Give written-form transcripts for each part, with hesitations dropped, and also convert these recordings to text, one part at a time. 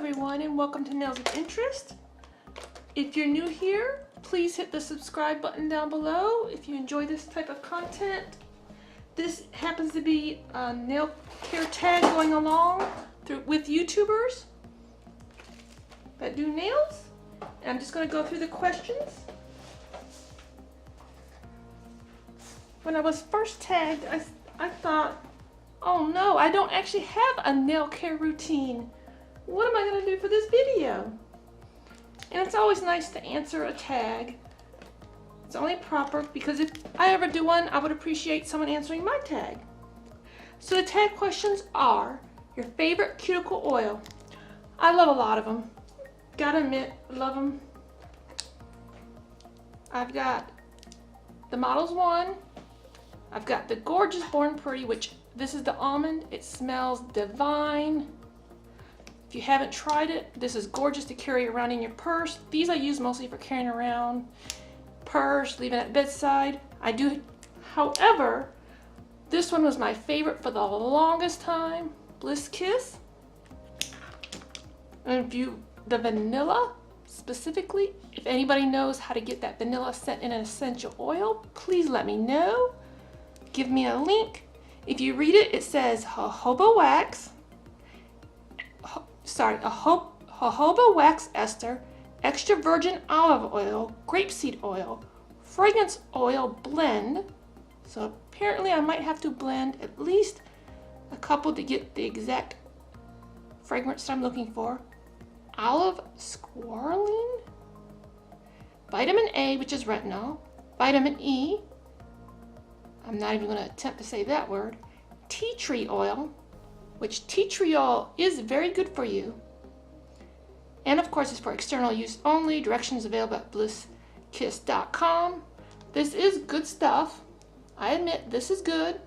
everyone, and welcome to Nails of Interest. If you're new here, please hit the subscribe button down below if you enjoy this type of content. This happens to be a nail care tag going along with YouTubers that do nails. And I'm just going to go through the questions. When I was first tagged, I thought, oh no, I don't actually have a nail care routine. What am I going to do for this video? And it's always nice to answer a tag. It's only proper because if I ever do one, I would appreciate someone answering my tag. So the tag questions are your favorite cuticle oil. I love a lot of them. Gotta admit, love them. I've got the Models 1. I've got the gorgeous Born Pretty, which this is the almond. It smells divine. If you haven't tried it, this is gorgeous to carry around in your purse. These I use mostly for carrying around, purse, leaving at bedside. I do, however, this one was my favorite for the longest time, Bliss Kiss. And if you, the vanilla specifically, if anybody knows how to get that vanilla scent in an essential oil, please let me know. Give me a link. If you read it, it says jojoba wax, jojoba wax ester, extra virgin olive oil, grapeseed oil, fragrance oil blend. So apparently I might have to blend at least a couple to get the exact fragrance that I'm looking for. Olive squalene, vitamin A, which is retinol, vitamin E, I'm not even going to attempt to say that word, tea tree oil, which tea tree oil is very good for you. And of course it's for external use only. Directions available at blisskiss.com. This is good stuff. I admit this is good.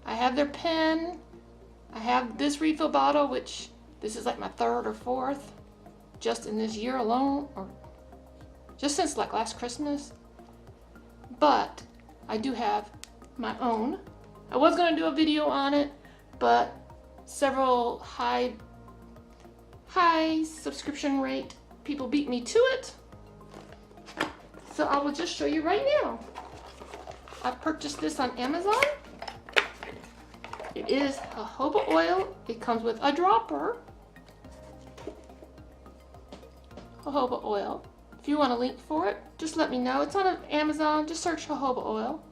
I have their pen. I have this refill bottle, which this is like my third or fourth just in this year alone, or just since like last Christmas. But I do have my own. I was going to do a video on it, but several high subscription rate people beat me to it. So I will just show you right now. I purchased this on Amazon. It is jojoba oil. It comes with a dropper. Jojoba oil. If you want a link for it, just let me know. It's on Amazon. Just search jojoba oil.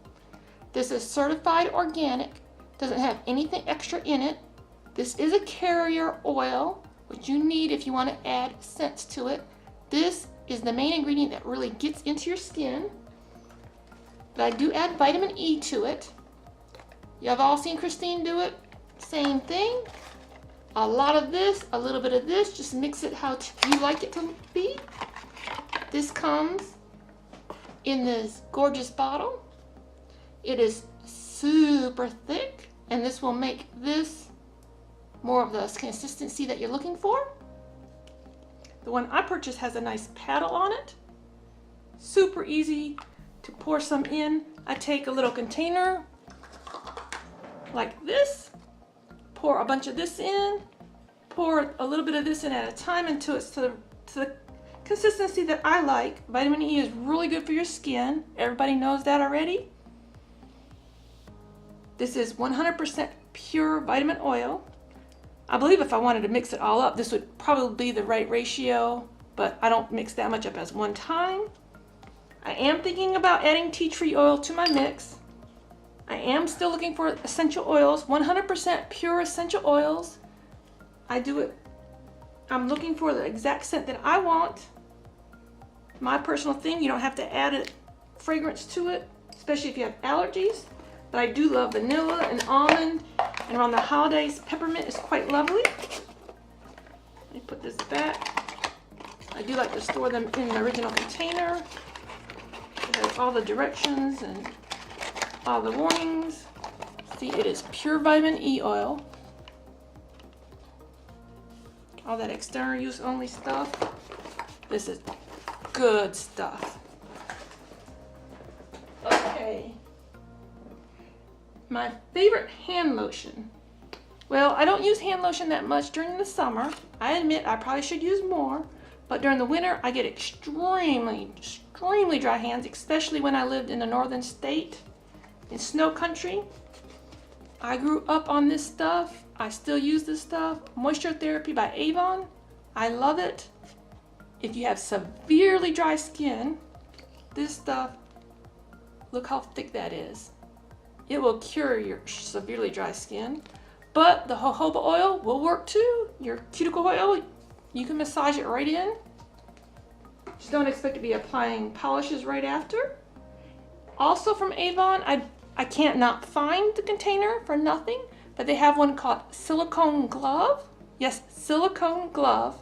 This is certified organic. Doesn't have anything extra in it. This is a carrier oil, which you need if you want to add scents to it. This is the main ingredient that really gets into your skin. But I do add vitamin E to it. You have all seen Christine do it. Same thing. A lot of this, a little bit of this. Just mix it how you like it to be. This comes in this gorgeous bottle. It is super thick, and this will make this more of the consistency that you're looking for. The one I purchased has a nice paddle on it. Super easy to pour some in. I take a little container like this, pour a bunch of this in, pour a little bit of this in at a time until it's to the consistency that I like. Vitamin E is really good for your skin. Everybody knows that already. This is 100% pure vitamin oil. I believe if I wanted to mix it all up, this would probably be the right ratio, but I don't mix that much up as one time. I am thinking about adding tea tree oil to my mix. I am still looking for essential oils, 100% pure essential oils. I'm looking for the exact scent that I want. My personal thing, you don't have to add a fragrance to it, especially if you have allergies. But I do love vanilla and almond, and around the holidays, peppermint is quite lovely. Let me put this back. I do like to store them in the original container. It has all the directions and all the warnings. See, it is pure vitamin E oil. All that external use only stuff. This is good stuff. Okay. My favorite hand lotion Well, I don't use hand lotion that much during the summer. I admit I probably should use more, but during the winter I get extremely dry hands, especially when I lived in a northern state in snow country. I grew up on this stuff. I still use this stuff. Moisture Therapy by Avon. I love it. If you have severely dry skin, this stuff, look how thick that is. It will cure your severely dry skin. But the jojoba oil will work too. Your cuticle oil, you can massage it right in. Just don't expect to be applying polishes right after. Also from Avon, I can't not find the container for nothing, but they have one called silicone glove. Yes, silicone glove.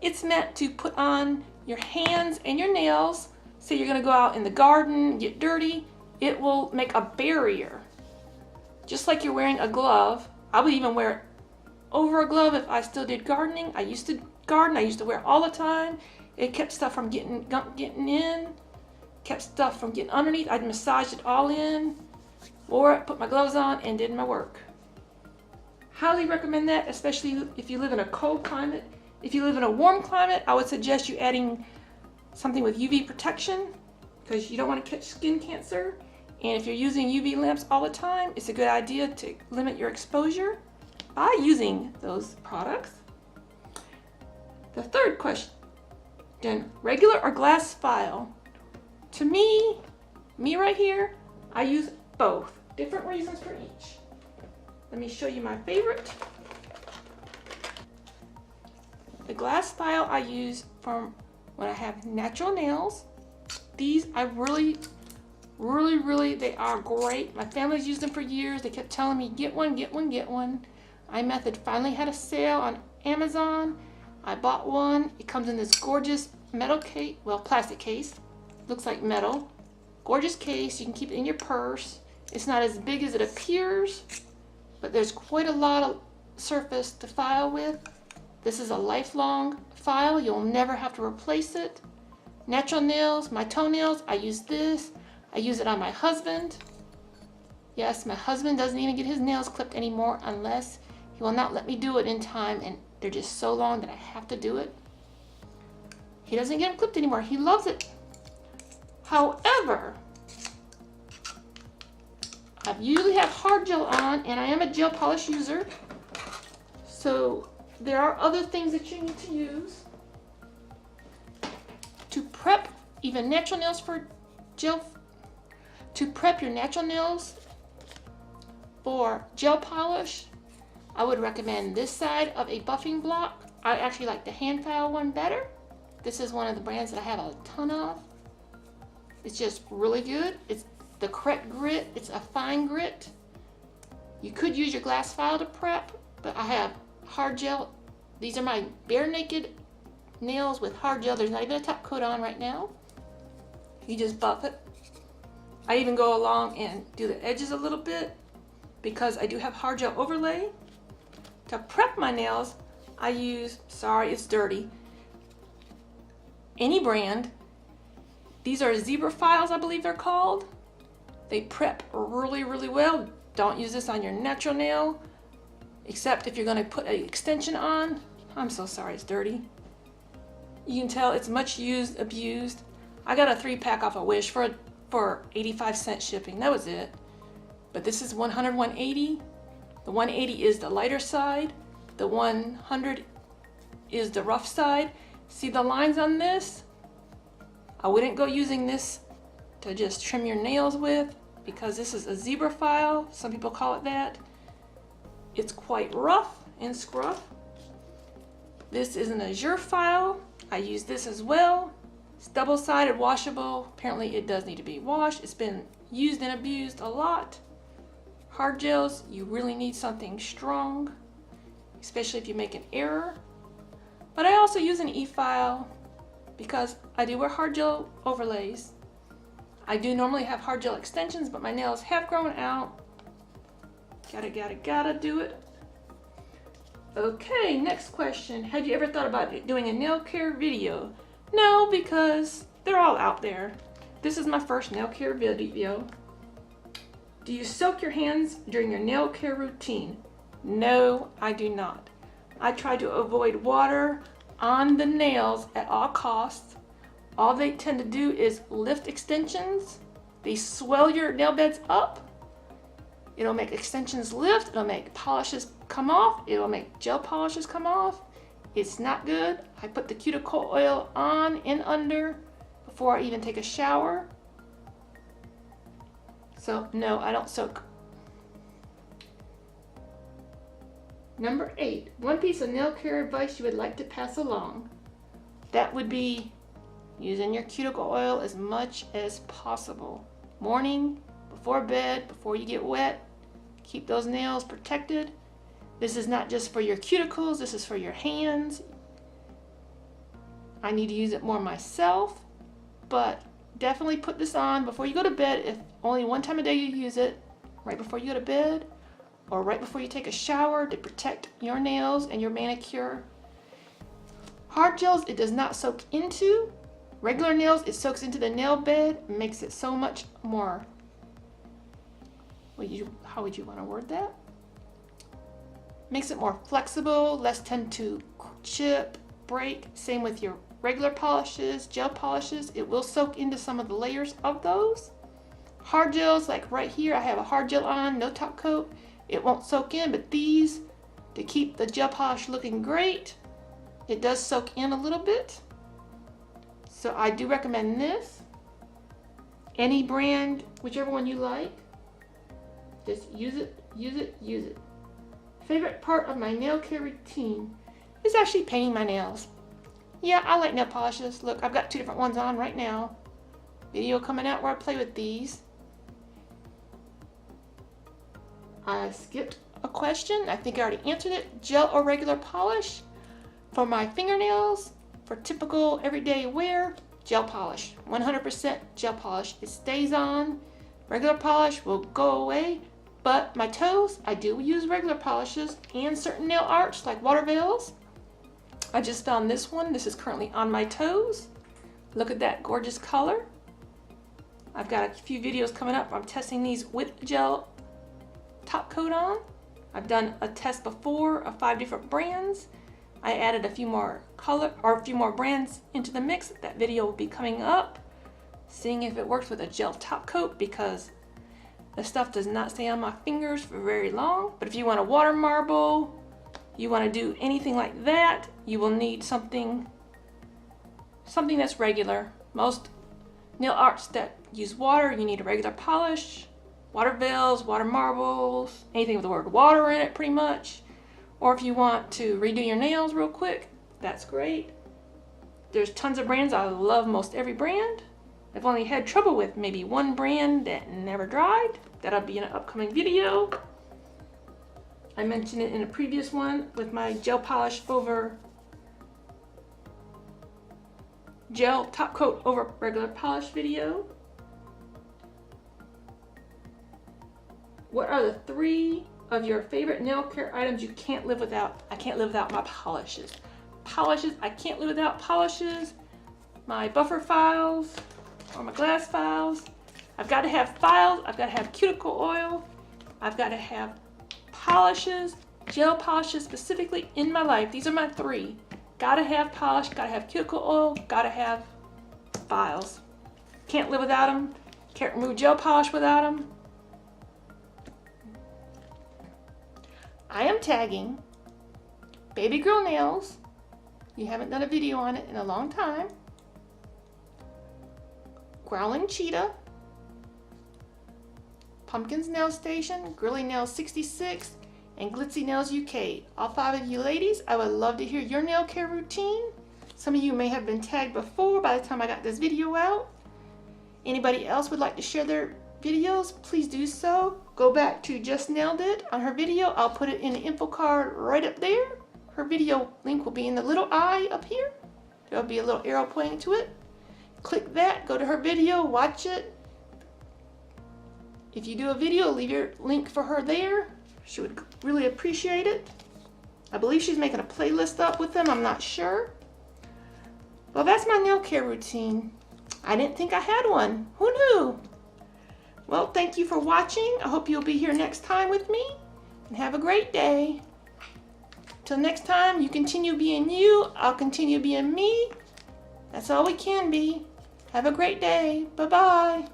It's meant to put on your hands and your nails. Say you're gonna go out in the garden, get dirty. It will make a barrier. Just like you're wearing a glove. I would even wear it over a glove if I still did gardening. I used to garden, I used to wear it all the time. It kept stuff from getting in, kept stuff from getting underneath. I'd massage it all in, wore it, put my gloves on, and did my work. Highly recommend that, especially if you live in a cold climate. If you live in a warm climate, I would suggest you adding something with UV protection because you don't want to catch skin cancer. And if you're using UV lamps all the time, it's a good idea to limit your exposure by using those products. The third question, regular or glass file? To me right here, I use both. Different reasons for each. Let me show you my favorite. The glass file I use from when I have natural nails. These I really, they are great. My family's used them for years. They kept telling me, get one, get one, get one. iMethod finally had a sale on Amazon. I bought one. It comes in this gorgeous metal case, well, plastic case. Looks like metal. Gorgeous case. You can keep it in your purse. It's not as big as it appears, but there's quite a lot of surface to file with. This is a lifelong file. You'll never have to replace it. Natural nails, my toenails, I use this. I use it on my husband. Yes, my husband doesn't even get his nails clipped anymore unless he will not let me do it in time, and they're just so long that I have to do it. He doesn't get them clipped anymore. He loves it. However, I usually have hard gel on, and I am a gel polish user. So there are other things that you need to use to prep even natural nails for gel. To prep your natural nails for gel polish, I would recommend this side of a buffing block. I actually like the hand file one better. This is one of the brands that I have a ton of. It's just really good. It's the correct grit. It's a fine grit. You could use your glass file to prep, but I have hard gel. These are my bare naked nails with hard gel. There's not even a top coat on right now. You just buff it. I even go along and do the edges a little bit because I do have hard gel overlay. To prep my nails, I use, sorry, it's dirty, any brand. These are zebra files, I believe they're called. They prep really, really well. Don't use this on your natural nail, except if you're going to put an extension on. I'm so sorry, it's dirty. You can tell it's much used, abused. I got a 3-pack off of Wish for 85-cent shipping. That was it. But this is 100, 180. The 180 is the lighter side. The 100 is the rough side. See the lines on this? I wouldn't go using this to just trim your nails with because this is a zebra file. Some people call it that. It's quite rough and scruff. This is an azure file. I use this as well. It's double-sided, washable. Apparently it does need to be washed. It's been used and abused a lot. Hard gels, you really need something strong, especially if you make an error. But I also use an e-file because I do wear hard gel overlays. I do normally have hard gel extensions, but my nails have grown out. Gotta do it. Okay, next question. Have you ever thought about doing a nail care video? No, because they're all out there. This is my first nail care video. Do you soak your hands during your nail care routine? No, I do not. I try to avoid water on the nails at all costs. All they tend to do is lift extensions. They swell your nail beds up. It'll make extensions lift. It'll make polishes come off. It'll make gel polishes come off. It's not good. I put the cuticle oil on and under before I even take a shower. So no, I don't soak. Number 8, one piece of nail care advice you would like to pass along. That would be using your cuticle oil as much as possible. Morning, before bed, before you get wet. Keep those nails protected. This is not just for your cuticles, this is for your hands. I need to use it more myself, but definitely put this on before you go to bed. If only one time a day you use it, right before you go to bed or right before you take a shower, to protect your nails and your manicure. Hard gels, it does not soak into. Regular nails, it soaks into the nail bed, makes it so much more, how would you want to word that? Makes it more flexible, less tend to chip, break. Same with your regular polishes, gel polishes. It will soak into some of the layers of those. Hard gels, like right here, I have a hard gel on, no top coat. It won't soak in, but these, to keep the gel polish looking great, it does soak in a little bit. So I do recommend this. Any brand, whichever one you like, just use it, use it, use it. Favorite part of my nail care routine is actually painting my nails. Yeah, I like nail polishes. Look, I've got 2 different ones on right now. Video coming out where I play with these. I skipped a question. I think I already answered it. Gel or regular polish? For my fingernails, for typical everyday wear, gel polish. 100% gel polish. It stays on. Regular polish will go away. But my toes, I do use regular polishes and certain nail arts like water veils. I just found this one. This is currently on my toes. Look at that gorgeous color. I've got a few videos coming up. I'm testing these with gel top coat on. I've done a test before of 5 different brands. I added a few more brands into the mix. That video will be coming up, seeing if it works with a gel top coat, because the stuff does not stay on my fingers for very long. But if you want a water marble, you want to do anything like that, you will need something that's regular. Most nail arts that use water, you need a regular polish. Water veils, water marbles, anything with the word water in it pretty much. Or if you want to redo your nails real quick, that's great. There's tons of brands. I love most every brand. I've only had trouble with maybe one brand that never dried. That'll be in an upcoming video. I mentioned it in a previous one with my gel polish over gel top coat over regular polish video. What are the 3 of your favorite nail care items you can't live without? I can't live without my polishes. I can't live without polishes. My buffer files or my glass files. I've got to have files. I've got to have cuticle oil. I've got to have polishes, gel polishes specifically in my life. These are my 3. Gotta have polish, gotta have cuticle oil, gotta have files. Can't live without them. Can't remove gel polish without them. I am tagging Baby Girl Nails. You haven't done a video on it in a long time. Growling Cheetah. Pumpkins Nail Station, Girly Nails 66, and Glitzy Nails UK. All 5 of you ladies, I would love to hear your nail care routine. Some of you may have been tagged before by the time I got this video out. Anybody else would like to share their videos, please do so. Go back to Just Nailed It on her video. I'll put it in the info card right up there. Her video link will be in the little eye up here. There'll be a little arrow pointing to it. Click that, go to her video, watch it. If you do a video, leave your link for her there. She would really appreciate it. I believe she's making a playlist up with them, I'm not sure. Well, that's my nail care routine. I didn't think I had one. Who knew? Well, thank you for watching. I hope you'll be here next time with me. and have a great day. Till next time, you continue being you, I'll continue being me. That's all we can be. Have a great day. Bye-bye.